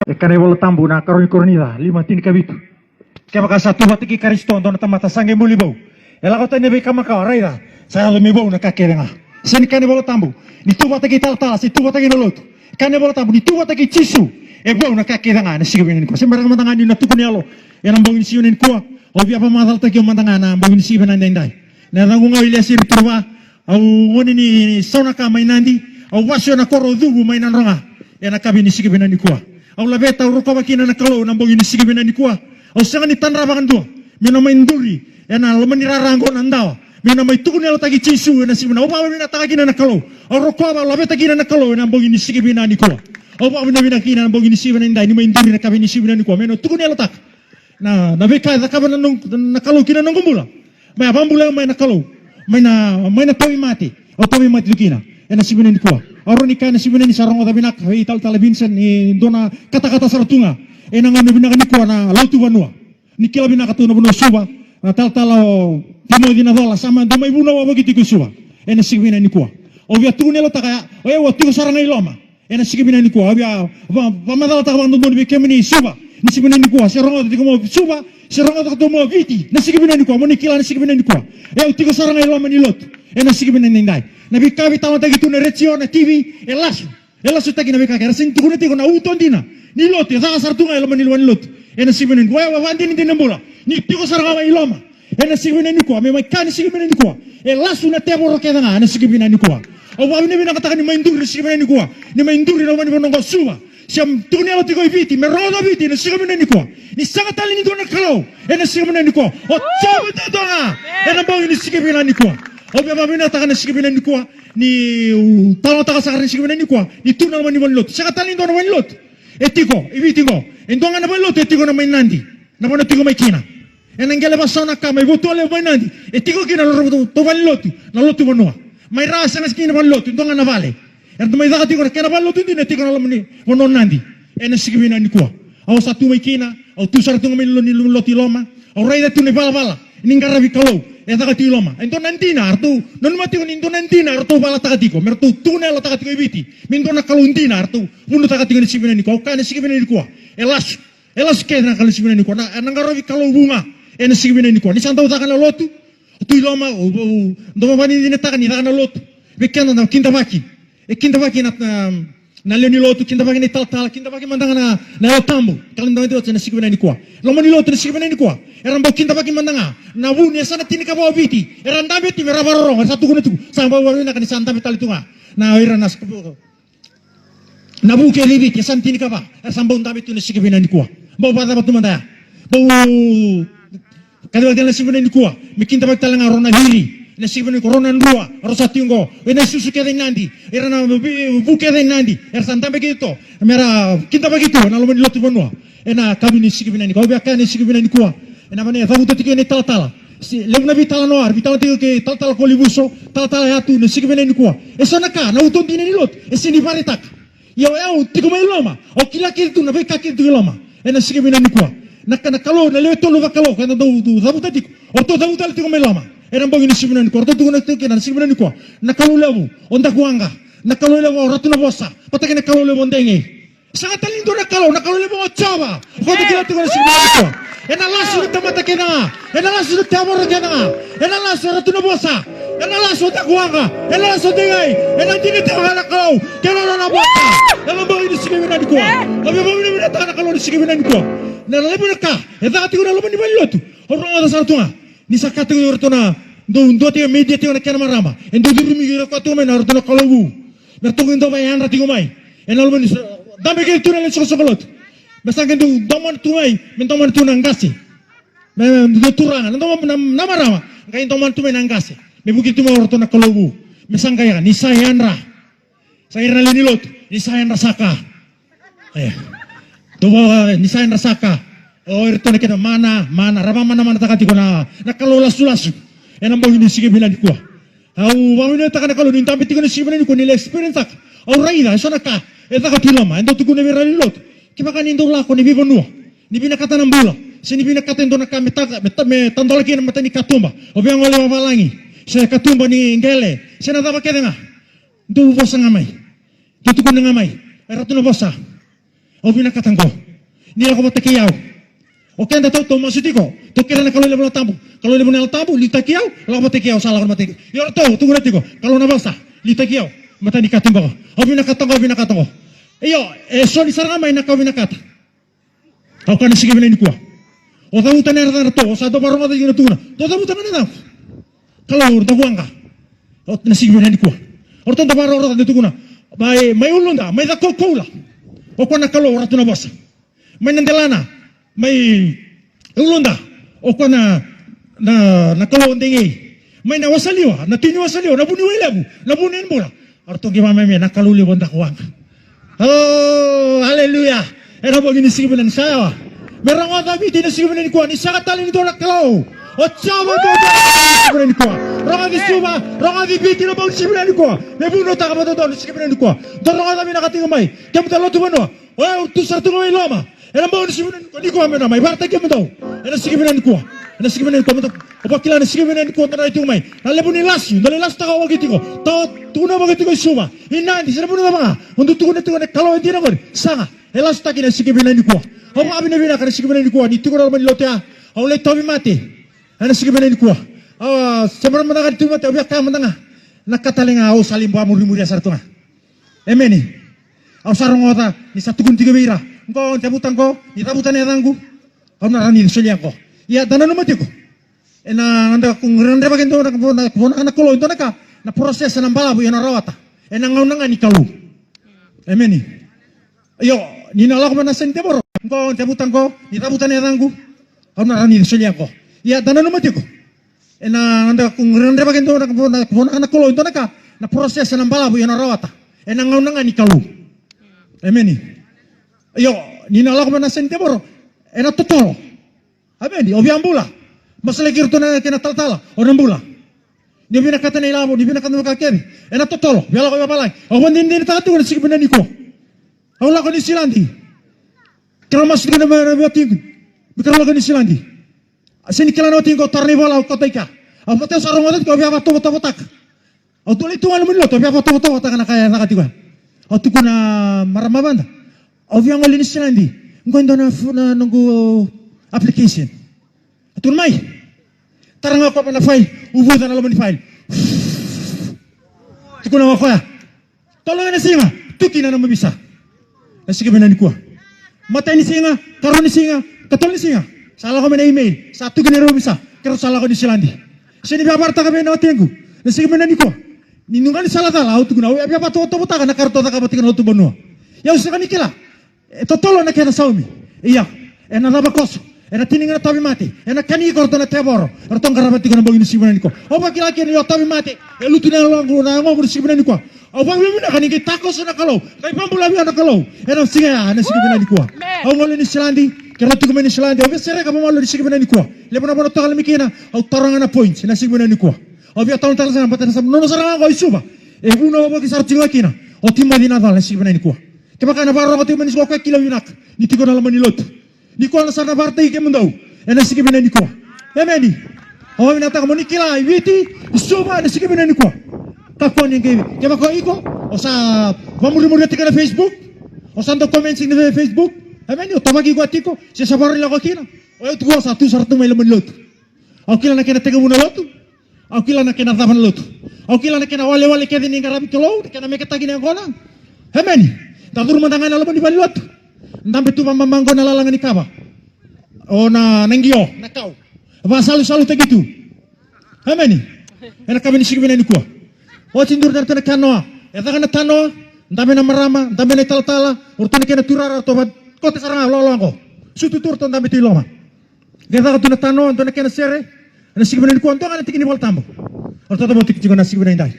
Ekane wala tambu na karoni koronida lima tin kabitu. Kaya maka satu batiki kariston don tamata sange muli bau. Ela kota nebe kama ka raida. Saya lo mebau na kakerenga. Seni kane wala tambu. Ni tu batiki tal si tu batiki nolot. Kane wala tambu ni tu batiki cisu. E bau na kakerenga na sige benin ko. Sembarang mantangan ni na tukuni alo. Yang bau ni siunin ko. Obi apa madal taki mantangan na bau ni siben na ndai. Na rangu ngau ile sir turwa. Au woni ni sona ka mainandi. Au wasyo na koro dubu mainan ronga. Yana kabi ni sige benin ko. Au labeta uruko makina na kalau nambong ini sige benani kuah. Au sangan ni tanra bakan dua. Mina main duri. Yana lemani rarango nandawa. Mina mai tukuni alo tagi cisu na sibena. Au bawa mina tagi na kalau. Au roko bawa labeta kina na kalau nambong ini sige benani kuah. Au bawa mina kina nambong ini sige benani. Ni main duri na kabi ni sige benani kuah. Mina tukuni alo tak. Na beka da kaban na kalau kina nongumula. Mai abambula mai na kalau. Mai na towi mati. Au towi mati dukina. Yana sige benani kuah. Oro ni kana sibena ni sarong otabinak ital talabinsen ni dona kata-kata saratunga enanga ni binaka ni kuana lautu banua ni kila binaka tu na buno suba na tal-talo timo dina dola sama doma ibuna wa bagi tiku suba ena sibena ni kuah o via tu nelo taka o e watu saranga iloma ena sibena ni kuah via pamadala taka bandu ni kemeni suba ni sibena ni kuah sarong otabinak mo suba sarong otabinak mo viti na sibena ni kuah mo ni kila na sibena ni kuah e tiku saranga iloma ni lot ena sibena ni ndai nabi kavi tawa tagi tu na retsio na TV elasu tagi nabi kaka rasin tu kuna tigo na uton dina ni lot ya saka sartunga eloma ni lot ena sibenen wa wandi ni dinambola ni tigo saranga iloma ena sibenen ni ko me mai kan sibenen ni ko elasu na tebo rokeda na ena sibenen ni ko o wa ni bina kata ni maindur ni sibenen ni ko ni maindur ni mani bonongo suwa siam tunelo tigo viti me rodo viti ni sibenen ni ko ni sanga tali ni dona kalo ena sibenen ni ko o chabu tadonga ena bau ni sibenen ni ko Obi apa mina takana sikibina ni kuah ni talo taka sakarin sikibina ni kuah ni tuna mani lot saka tali ndo mani lot etiko ibi tiko endonga na mani lot etiko na mani nandi na mani tiko mai kina enangele basona kama ibu tole mani nandi etiko kina lo to mani lot na lot bonua mai rasa na sikina mani lot endonga na vale erdo mai daka tiko na kena mani lot ndi etiko na mani bonon nandi ena sikibina ni kuah au satu mai kina au tu sartu mani lot iloma au raida tu ne bala ninga rabi kalau eta kati loma ento nantina artu non mati un ento nantina artu bala takatiko mertu tunel takatiko ibiti mindo na kaluntina artu munu takatiko ni sibena ni ko kana sibena ni ko elas ke na kala sibena ni ko na nangaro kalau bunga ena sibena ni ko ni santa utakana lotu tu loma ndo mani ni takani takana lotu bekena na kinda baki na leoni lotu kinda baki ni tal kinda baki mandanga na tambu kalindo ento na sibena ni ko loma ni lotu ni sibena ni ko eran bokin tabaki mandanga na wuni sana tini ka biti eran dabe ti merabarong satu kuna tu samba wawina kan santa betal tunga na eran nas na buke libit yasan tini ka ba samba dabe tu nesi kebina ni kuah bau pada batu mandaya bau kali waktu nesi kebina ni kuah mikin tabak talanga rona hiri nesi kebina corona ndua rosa tinggo ena susu ke nandi eran buke nandi eran santa begitu mera kinta begitu na lo lotu bonua ena kami nesi kebina ni kuah biaka nesi kebina ni kuah ena mana fagu tiki ni tal lewna vitala noar vitala tiki ke tal kolibuso tal ya tu nesi kebina ni kuah esona ka na uton dine ni lot esini varitak yo tiko mai loma o kila tu na beka tu loma ena nesi kebina ni kuah na kalau na leto lo vakalo kana do fagu tiki o to fagu tal tiko mai loma ena bogi nesi kebina ni kuah to na tiki na nesi kebina ni kuah na kalau lewu onda kuanga na kalau lewu ratu na bosa patake na kalau lewu ndenge sangat lindo na kalau lewu chaba ko kila tiko nesi kebina ni kuah ena lasu tamata kena ena lasu tamor kena ena lasu ratu na bosa ena lasu takuanga ena lasu dengai ena tini tawala kau kena na bota ena bogi ni sikibina ni kuah abi bogi ni tana kalau ni sikibina ni kuah na lebu na ka eda ati kuna lobo ni balotu orang ada sartunga ni sakatu yortona do te media te na kena marama endo durumi gira ko to men artona kalau bu na to ndo bayan rati ngomai ena lobo ni dambe ke tuna le sokolot Basangkan tu doman tumai, mentoman tu nanggasi. Do turanga, nantoman namarama, kain toman tumai nanggasi. Me begitu mau orto na kalobu. Mesangkaya ni sayanra. Sayanra leni lot, ni sayanra saka. Tuwa ni sayanra saka. Oh orto na kita mana rama mana takati ko na kalola sulasu. Enam bagi ni sige bilan ko. Au wamina takana kalo ni tampi tiko ni sige bilan ko ni experience tak. Au raida sona ka. Eta ka tilama, endo tuku ne virali lot. Kibakan indo lako ni bibonua ni bina kata nambula sini bina kata indo na kami me tandola kina mata ni katumba obiang ole walangi saya katumba ni ngele saya nada pakai denga do bosa ngamai tutu kun ngamai ratu no bosa O binakatan ko. Nila ko matakiyaw. O kaya daw to masutiko. To kira na kalau level tabu. Kalau level na tabu litakiyaw, la ko matakiyaw salah ko matik. Yor to tungo natiko. Kalau na basta litakiyaw. Mata ni katimba ko. O binakatan ko. Iyo, so ni sarang may nakaw binakata. O kana sige binay ni kuwa. O tabutan na to, o sa do baro mata yun tuna. Do tabutan na daw. Kalau urta kuanga. O nasige binay ni kuwa. Orton da baro orta tuna. May ulunda, may da kokula. O kana kalau orta na basa. May nandelana, may ulunda. O kana na kalau ndingi. May nawasaliwa, natiniwasaliwa, nabuniwilabu, nabunin bola. Orton gimana may nakaluli bonda kuanga. Oh, haleluya. Era begini sigibenan saya. Merang wata biti na sigibenan ko ni saka tali ni dolak kalau. O chama do sigibenan ko. Ranga di suba, ranga di biti na bang sigibenan ko. Me buno ta ka do sigibenan ko. Do ranga ta binakatinga mai. Kem ta lotu bano. O tu sartu ngai lama. Era bang sigibenan ko ni ko amena mai. Barta kem do. Era sigibenan ko. Era sigibenan ko mo. O pakila na sigibenan ko ta itu mai. Nalebu ni lasu, dale las ta ka wagiti ko. To tuna wagiti ko suba. Inandi sira buno ba. Untuk tukune kalau hindi na ko. Sanga. Elas taki na sigibenan ko. O abi na bina ka sigibenan ko. Ni tukuna man lotea. O le tobi mati. Ana sigibenan ko. Sebelum mendengar itu mati obiak ka mendengar. Nakatalinga o salimba muri-muri asartunga. Emeni. O sarong ota ni satu kun tiga bira. Engko tabutan ko, ni tabutan erangku. O narani seliang ko. Ya dana no mati ko. Anda kung rende bagian to na kulo into naka na proses ng balabu yan rawata. Nangaunanga ni kalu. Emeni. Ayo, ninala ko man na senteboro. Engko tabutan ko, ni tabutan erangku. O narani seliang ko. Ya dana no mati ko. Anda kung rende bagian to na kulo into naka na proses ng balabu yan rawata. Nangaunanga ni kalu. Emeni. Ayo, ninala ko man na senteboro. Totoo. Ameni, obiambula. Masalah kirto na kinataltala o nambula. Di binakata na ilamo, di binakata na makakemi. Totoo, biala ko yapalay. O hindi natatu ko na sige pinani ko. Wala ko ni silandi. Kaya mas ka na mabiyating. Bikala ko ni silandi. Sini kila natin ko tarnivala o katay ka. Ang patay sa arong ko, biya pato-patak. O tuloy tungan mo nilo, biya pato-patak na kaya nakati ko. O tuko na maramabanda. O biya ko linis silandi. Ngko na nunggu application. Atun mai. Tarang ako pa na file. Ubutan na laman ni file. Tuko na ako ya. Tolong na singa. Tuki na naman bisa. Nasige binani ko. Matay ni singa. Karon ni singa. Katol ni singa. Salah ko na email. Satu kinero bisa. Kero salah ko ni silandi. Sini biabarta kami na otengu. Nasige binani ko. Ninungan salah tala. Tuko na. Biya pa to butaka na karto ta kabatikan otu banua. Ya usah kanikila. Totolo na kena saumi. Iya. Naba koso. Tiningan na tabi mati. Kani korto na teboro. Tong karabati ko na bagin sibunan ko. O bakila kini yo tabi mati. Lutu na longo na ngo sibunan ko. O bagin na kani takos na kalau. Kay pambulabi na kalau. Singa na sibunan ko. O ngolo ni silandi. Kero tu ko ni silandi. O besere ka pamalo ni sibunan ko. Lebo na bono to kala mikina. O tarangan na points na sibunan ko. O biya tawon tala sa patan sa nono sarang ko isuba. Uno mo ki sartinga kina. O timma di na dal sibunan ko. Kaya kana baro ko timma ni ko kilo yunak. Ni tigo na laman ni lot. Ni ko na sana bartay ke mundaw. Sige binani ko. Emeni. O minata ko ni kila witi suba na sige binani ko. Takon ni kay. Kaya ko iko o sa mamuri-muri tika na Facebook. O sa ndo comments ni Facebook. Emeni o tamagi ko atiko. Si sa baril ko kina. O ito ko sa tu sartu may laman lot. O kila na kina tega muna lot. O kila na kina taban lot. O kila na kina wale-wale kaya ni ngarabi tulo. Kaya na may katagi na ko lang. Emeni. Tadur mandangan na laman di balot. Ndambe tu mamanggo na lalangan ni kaba. O na nangyo, nakaw. Aba salu-salu ta gitu. Ameni. Kami ni sigibina ni ko. O tindur na ta kanoa. Eta kana tanoa, ndambe na marama, ndambe na taltala, urto na kena turara to bad. Ko ta saranga lolong ko. Sutu tur to ndambe ti loma. Geta ka tu na tanoa, to na kena sere. Na sigibina ni ko anto kana tikini bol tambo. Urto to botik tigo na sigibina indai.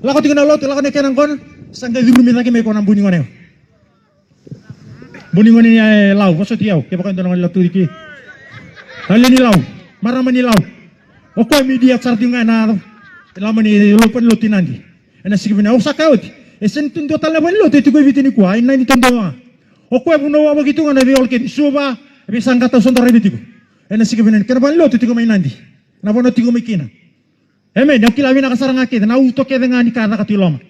Lako tigo na lot, lako na kena kon. Sangga libru mi lagi me ko na bunyi ngone. Buningon ni law, koso tiyaw, kaya baka ito naman lato diki. Hali ni law, marama ni law. O ko media sarti nga na, laman ni lupan lutin nandi. Sige na, o sakawit. Sentun total na ban lot, ito ko ibitin ko, ay na ni tondo nga. O ko puno wa gitu nga na biol ken suba, bisang kata sondo rebiti ko. Sige na, kana ban lot, ito ko may nandi. Na bono ito ko may kina. Amen, yung kilawi na kasarang akit, na uto kaya nga ni kada katiloma.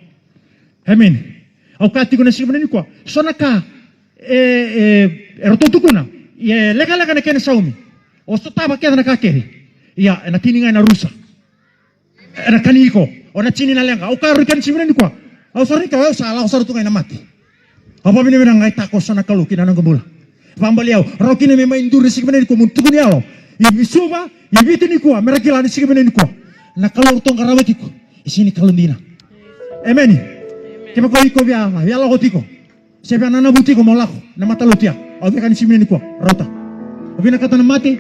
Amen. O kati ko na sige na ni ko. So naka, ero tukuna ye lega na kena saumi o so taba kena na kakeri ya na tininga na rusa na kaniko o na chini na lenga o ka rikan simina ni kwa o sorry ka o sala o saru tungai na mati apa bini bina ngai tako sana kalu kina nang gembula pambaliau roki ne memang indur sikmene ni ko muntukuni alo ibi suba ibi tini kwa merakila ni sikmene ni kwa na kalau tong karawati ko isini kalundina emeni kema ko iko bia ya lo gotiko sebe nana butiko molako na mata lutia o be kan simene ni kwa rota obina kata na mati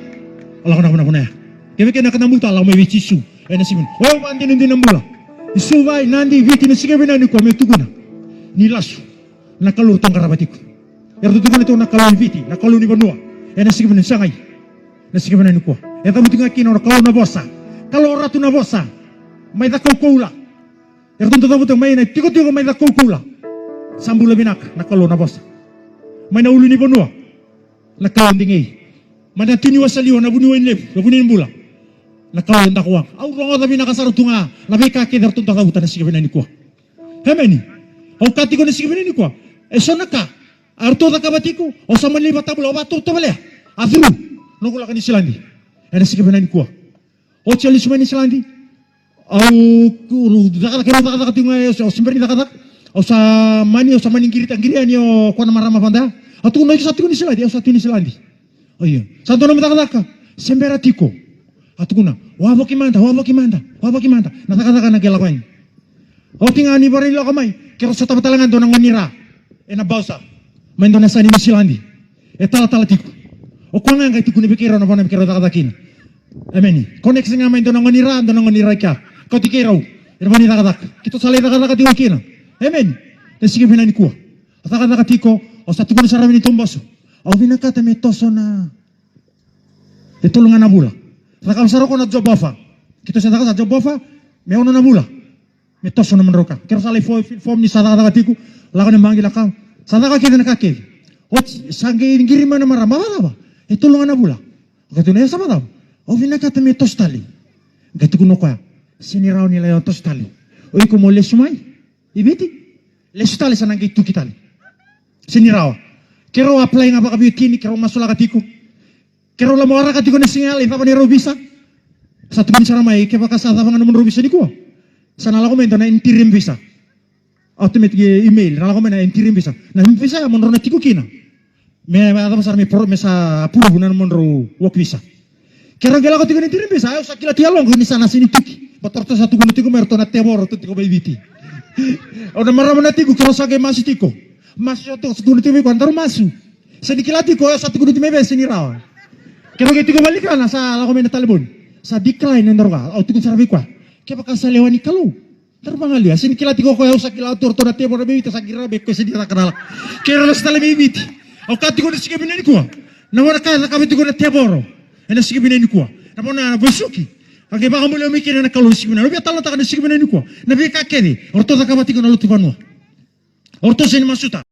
Allah kuna ya kebe kena kata muta Allah me bichisu ena simen o bandi ni dinambula isuba nandi viti ni sikmene ni kwa metukuna ni lasu na kalur tong karabatiko erdo tukuna to na kalur viti na kalur ni banua ena sikmene sangai na sikmene ni kwa eta mutinga kino na kalur na bosa kalau ratu na bosa mai da koula erdo to mai na tiko mai da koula sambula binak na kalur na bosa mai na ulu ni banua na kalur dingi mana tini wasaliwa na bunu enlep na bunu bula na kalur nda kuang au rongo da binak sarutunga na beka ke derto da kauta na sikmene ni kwa hemeni au katiko na sikmene ni kwa esonaka arto da kabatiko o samali batablo bato to bale afru no kula kan islandi ena sikmene ni kwa o chali sumani islandi au kuru daga tinga o simberi daga o sa mani kiri tangiri o kona marama panda atu no satu ni islandi o satu ni islandi oh iya santo no daga sembera tiko atu kuna waboki manda na daga na gela kwen o tinga ni bari lo kamai kero sa tabatalangan do nang nira ena bausa main do na sani islandi tala tiko o kwanga ngai tiku ni bekira no bana bekira daga kina ameni koneksi nga main do nang nira ka ko tikero irvani daga kito sale daga tiko kina amen sige binani kuwa daga tiko o sa tiku ni sarami ni tomboso o binakata me toso na tulungan na bula daga saro ko na jobafa kito sa daga jobafa me ono na bula me toso na manroka kero sale form ni sa daga tiko laga ni mangi laka sa daga kina na kake o sangi ngiri mana marama ba tulungan na bula katuna sa ba o binakata me tostali gatu kuno kwa sinirao nila yung tostali o iko mo lesumay ibiti lesutali sa nanggay tukitali sinirao kero apply nga ba kabiyo kini kero masula katiko kero lamora katiko na singal ita pa ni Robisa sa tumin sa ramay kaya baka sa tabangan naman Robisa ni ko sa nalakomento na interim visa automatic email nalakomento na interim visa na visa ya monro na tiko kina may sa approve na monro work visa kera gela ko tigani tirin bisa ayo sakila tialong ni sana sini tiki patorta satu gunung tiku merto na tebor to tiko baybiti ona marama na tiku kero sage masih tiko masih to satu gunung tiku antar masu sedikila tiko satu gunung tiku sini raw kero ke tiko balikan sa la ko men talbon sa decline ndor ka au tiku sarabi kwa ke baka sa lewani kalau terbangali sini kila tiko ko sakila to na tebor baybiti sa gira be ko sini ta kanala kero sa tala baybiti au ka tiko ni sige binani kwa na wala ka tiko na tebor ena sige binani kwa na pona na bosuki age baka mo lumikina na kalu sige binani tala ta na sige binani kwa na be ka kedi orto da kabati ko na luti banwa orto sen masuta